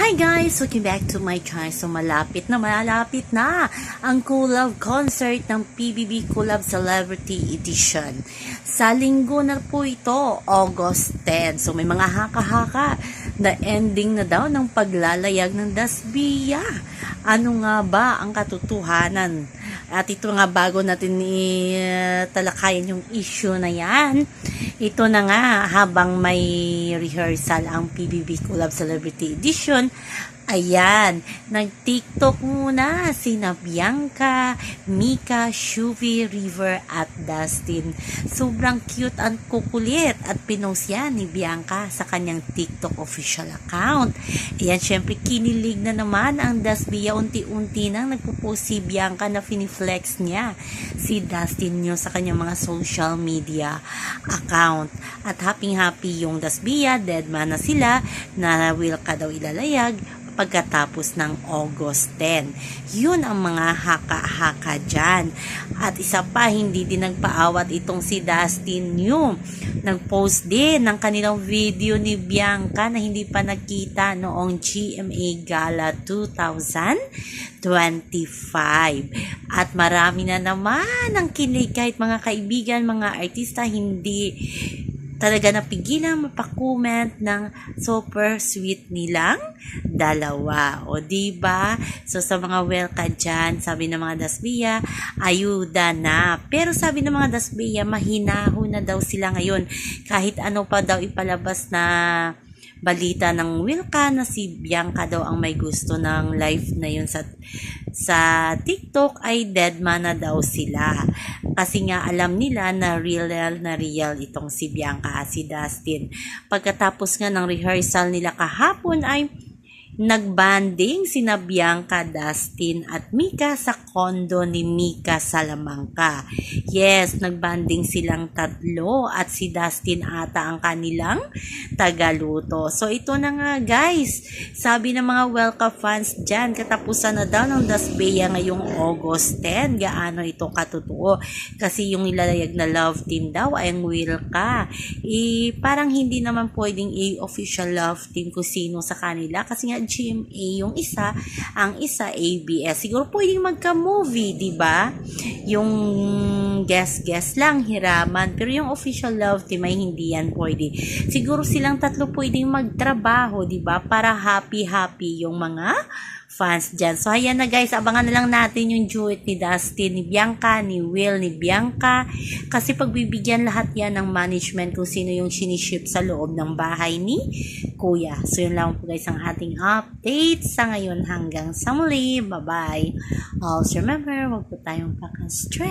Hi guys! Welcome back to my channel. So malapit na ang collab concert ng PBB Collab Celebrity Edition. Sa linggo na po ito, August 10. So may mga haka-haka na ending na daw ng paglalayag ng Dasbia. Ano nga ba ang katotohanan? At ito nga bago natin talakayan yung issue na yan. Ito na nga, habang may rehearsal ang PBB Collab Celebrity Edition, ayan, nag-TikTok muna sina Bianca, Mika, Shuvi, River at Dustin. Sobrang cute at kukulit at pinost yan ni Bianca sa kanyang TikTok official account. Ayan, syempre kinilig na naman ang Dasbia. Unti-unti nang nagpo-post si Bianca na finiflex niya si Dustin nyo sa kanyang mga social media account. At happy yung Dasbia, dead man na sila, na will ka daw ilalayag pagkatapos ng August 10. Yun ang mga haka-haka dyan. At isa pa, hindi din nagpaawat itong si Dustin New. Nag-post din ng kanilang video ni Bianca na hindi pa nakita noong GMA Gala 2025. At marami na naman ang kinig, kahit mga kaibigan, mga artista, hindi talaga napigilan mapakomment ng super sweet nilang dalawa. O diba? So sa mga welka dyan, sabi ng mga Dasbia, ayuda na. Pero sabi ng mga Dasbia, mahinaho na daw sila ngayon. Kahit ano pa daw ipalabas na balita ng Wilka na si Bianca daw ang may gusto ng live na yun sa TikTok, ay dead man na daw sila. Kasi nga alam nila na real itong si Bianca at si Dustin. Pagkatapos nga ng rehearsal nila kahapon ay nagbanding sina Bianca, Dustin at Mika sa kondo ni Mika Salamanca. Yes, nagbanding silang tatlo at si Dustin ata ang kanilang tagaluto. So ito na nga guys, sabi ng mga Welka fans dyan, katapusan na daw ng Dasbia ngayong August 10. Gaano ito katotoo? Kasi yung nilalayag na love team daw ay ang Wilka. Parang hindi naman pwedeng official love team kung sino sa kanila, kasi nga GMA yung isa, ang isa ABS. Siguro pwedeng magka-movie, di ba? Yung guest lang, hiraman. Pero yung official love team ay hindi yan pwede. Siguro silang tatlo pwedeng magtrabaho, di ba? Para happy yung mga fans dyan. So, ayan na guys, abangan na lang natin yung duet ni Dustin, ni Bianca, ni Will, ni Bianca. Kasi pagbibigyan lahat yan ng management kung sino yung siniship sa loob ng bahay ni Kuya. So, yun lang po guys ang ating update sa ngayon hanggang sa muli. Bye-bye. Also remember, wag po tayong paka-stress.